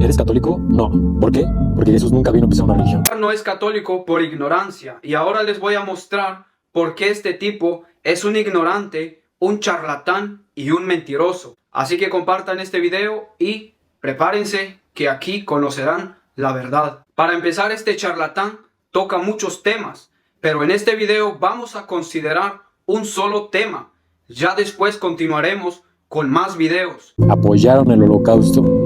¿Eres católico? No. ¿Por qué? Porque Jesús nunca vino a pisar una religión. No es católico por ignorancia, y ahora les voy a mostrar por qué este tipo es un ignorante, un charlatán y un mentiroso. Así que compartan este video y prepárense que aquí conocerán la verdad. Para empezar, este charlatán toca muchos temas, pero en este video vamos a considerar un solo tema. Ya después continuaremos con más videos. ¿Apoyaron el holocausto?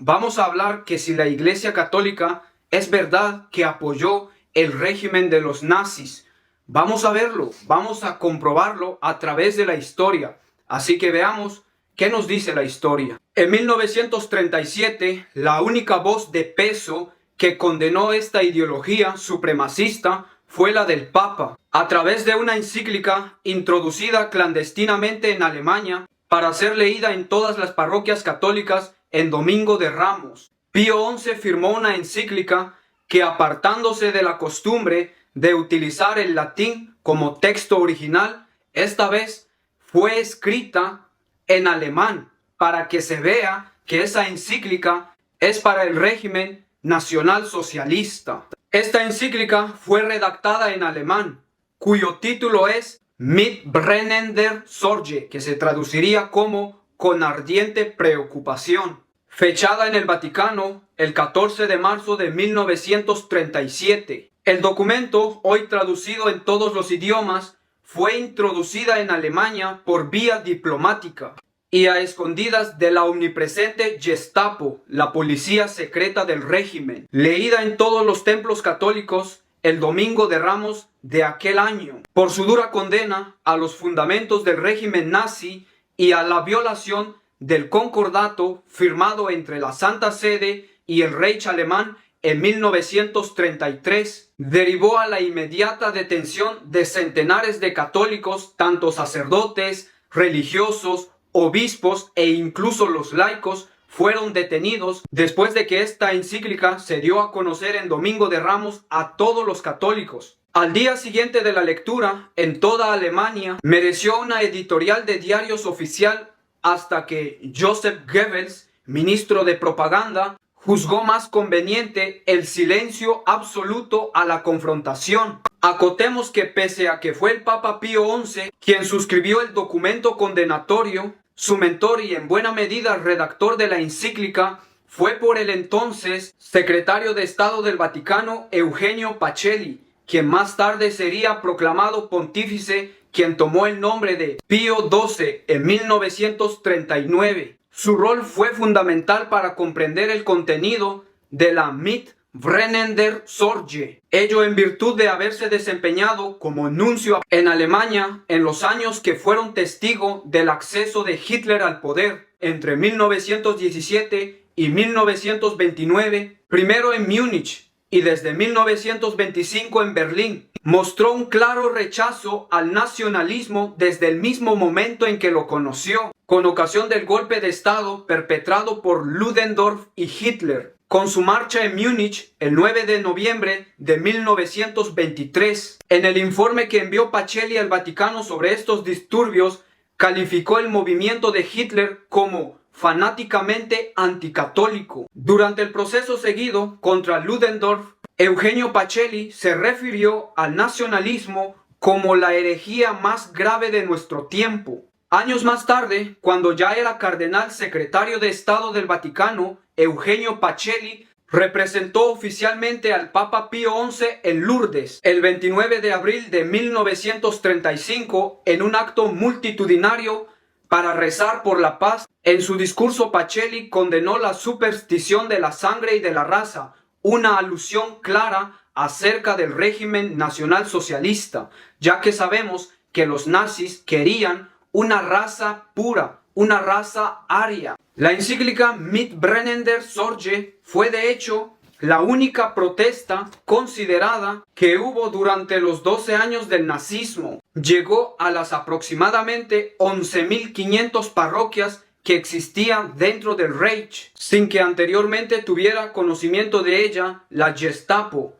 Vamos a hablar que si la Iglesia Católica es verdad que apoyó el régimen de los nazis. Vamos a verlo, vamos a comprobarlo a través de la historia. Así que veamos qué nos dice la historia. En 1937, la única voz de peso que condenó esta ideología supremacista fue la del Papa, a través de una encíclica introducida clandestinamente en Alemania para ser leída en todas las parroquias católicas en Domingo de Ramos. Pío XI firmó una encíclica que, apartándose de la costumbre de utilizar el latín como texto original, esta vez fue escrita en alemán para que se vea que esa encíclica es para el régimen nacional socialista. Esta encíclica fue redactada en alemán, cuyo título es Mit brennender Sorge, que se traduciría como con ardiente preocupación. Fechada en el Vaticano el 14 de marzo de 1937. El documento, hoy traducido en todos los idiomas, fue introducida en Alemania por vía diplomática y a escondidas de la omnipresente Gestapo, la policía secreta del régimen, leída en todos los templos católicos el Domingo de Ramos de aquel año, por su dura condena a los fundamentos del régimen nazi y a la violación del concordato firmado entre la Santa Sede y el Reich alemán en 1933, derivó a la inmediata detención de centenares de católicos, tanto sacerdotes, religiosos, obispos e incluso los laicos fueron detenidos después de que esta encíclica se dio a conocer en Domingo de Ramos a todos los católicos. Al día siguiente de la lectura, en toda Alemania, mereció una editorial de diarios oficial hasta que Joseph Goebbels, ministro de propaganda, juzgó más conveniente el silencio absoluto a la confrontación. Acotemos que pese a que fue el Papa Pío XI quien suscribió el documento condenatorio, su mentor y en buena medida redactor de la encíclica fue por el entonces secretario de Estado del Vaticano Eugenio Pacelli, quien más tarde sería proclamado pontífice, quien tomó el nombre de Pío XII en 1939. Su rol fue fundamental para comprender el contenido de la Mit brennender Sorge, ello en virtud de haberse desempeñado como nuncio en Alemania en los años que fueron testigo del acceso de Hitler al poder entre 1917 y 1929, primero en Múnich y desde 1925 en Berlín. Mostró un claro rechazo al nacionalismo desde el mismo momento en que lo conoció, con ocasión del golpe de Estado perpetrado por Ludendorff y Hitler, con su marcha en Múnich el 9 de noviembre de 1923. En el informe que envió Pacelli al Vaticano sobre estos disturbios, calificó el movimiento de Hitler como fanáticamente anticatólico. Durante el proceso seguido contra Ludendorff, Eugenio Pacelli se refirió al nacionalismo como la herejía más grave de nuestro tiempo. Años más tarde, cuando ya era cardenal secretario de Estado del Vaticano, Eugenio Pacelli representó oficialmente al Papa Pío XI en Lourdes el 29 de abril de 1935 en un acto multitudinario para rezar por la paz. En su discurso, Pacelli condenó la superstición de la sangre y de la raza, una alusión clara acerca del régimen nacionalsocialista, ya que sabemos que los nazis querían una raza pura, una raza aria. La encíclica Mit brennender Sorge fue de hecho la única protesta considerada que hubo durante los 12 años del nazismo. Llegó a las aproximadamente 11.500 parroquias que existían dentro del Reich, sin que anteriormente tuviera conocimiento de ella la Gestapo,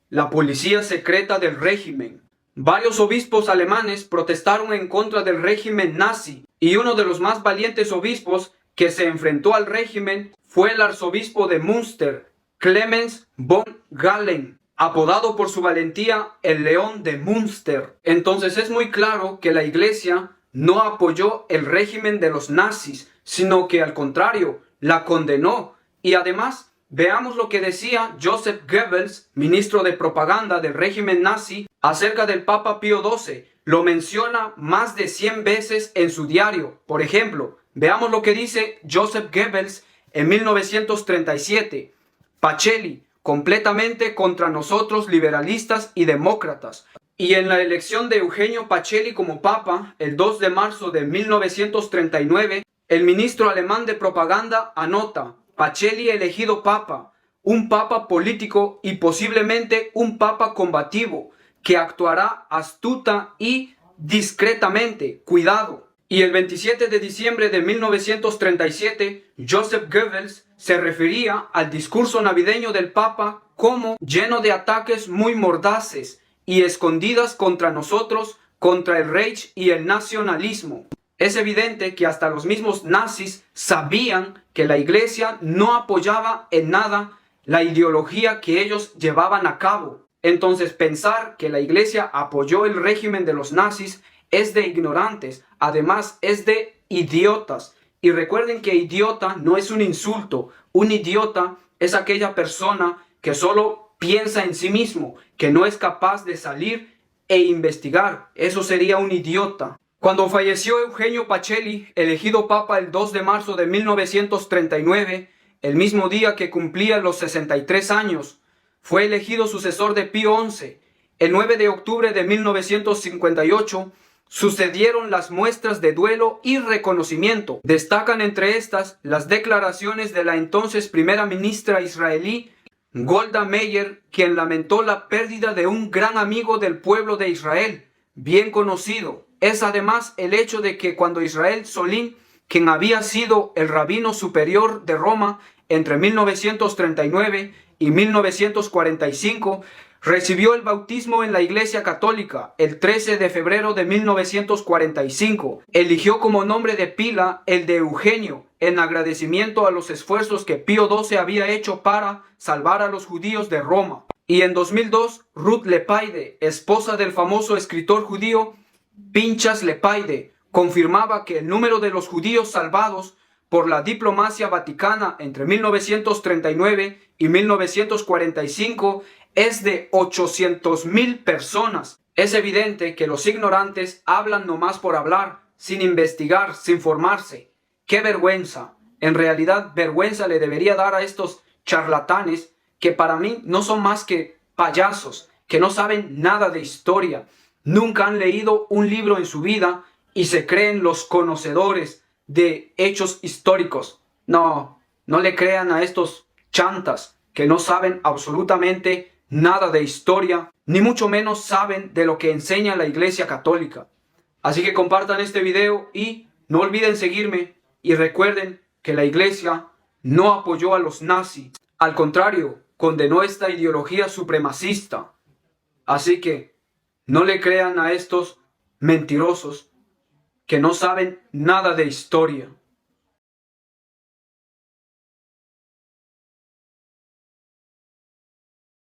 la policía secreta del régimen. Varios obispos alemanes protestaron en contra del régimen nazi y uno de los más valientes obispos, que se enfrentó al régimen fue el arzobispo de Münster, Clemens von Galen, apodado por su valentía el León de Münster. Entonces es muy claro que la iglesia no apoyó el régimen de los nazis, sino que al contrario, la condenó. Y además, veamos lo que decía Joseph Goebbels, ministro de propaganda del régimen nazi, acerca del Papa Pío XII. Lo menciona más de 100 veces en su diario. Por ejemplo, veamos lo que dice Joseph Goebbels en 1937. Pacelli, completamente contra nosotros liberalistas y demócratas. Y en la elección de Eugenio Pacelli como papa, el 2 de marzo de 1939, el ministro alemán de propaganda anota: Pacelli elegido papa, un papa político y posiblemente un papa combativo, que actuará astuta y discretamente. Cuidado. Y el 27 de diciembre de 1937, Joseph Goebbels se refería al discurso navideño del Papa como lleno de ataques muy mordaces y escondidas contra nosotros, contra el Reich y el nacionalismo. Es evidente que hasta los mismos nazis sabían que la iglesia no apoyaba en nada la ideología que ellos llevaban a cabo. Entonces pensar que la iglesia apoyó el régimen de los nazis es de ignorantes, además es de idiotas. Y recuerden que idiota no es un insulto. Un idiota es aquella persona que solo piensa en sí mismo, que no es capaz de salir e investigar. Eso sería un idiota. Cuando falleció Eugenio Pacelli, elegido papa el 2 de marzo de 1939, el mismo día que cumplía los 63 años, fue elegido sucesor de Pío XI. El 9 de octubre de 1958, sucedieron las muestras de duelo y reconocimiento. Destacan entre estas las declaraciones de la entonces primera ministra israelí, Golda Meir, quien lamentó la pérdida de un gran amigo del pueblo de Israel, bien conocido. Es además el hecho de que cuando Israel Solín, quien había sido el rabino superior de Roma entre 1939 y 1945, recibió el bautismo en la Iglesia Católica el 13 de febrero de 1945. Eligió como nombre de pila el de Eugenio, en agradecimiento a los esfuerzos que Pío XII había hecho para salvar a los judíos de Roma. Y en 2002, Ruth Lepaide, esposa del famoso escritor judío Pinchas Lepaide, confirmaba que el número de los judíos salvados por la diplomacia vaticana entre 1939 y 1945 es de 800,000 personas. Es evidente que los ignorantes hablan nomás por hablar, sin investigar, sin formarse. ¡Qué vergüenza! En realidad, vergüenza le debería dar a estos charlatanes que para mí no son más que payasos, que no saben nada de historia, nunca han leído un libro en su vida y se creen los conocedores de hechos históricos. No le crean a estos chantas que no saben absolutamente nada de historia, ni mucho menos saben de lo que enseña la Iglesia Católica. Así que compartan este video y no olviden seguirme y recuerden que la Iglesia no apoyó a los nazis. Al contrario, condenó esta ideología supremacista. Así que no le crean a estos mentirosos que no saben nada de historia.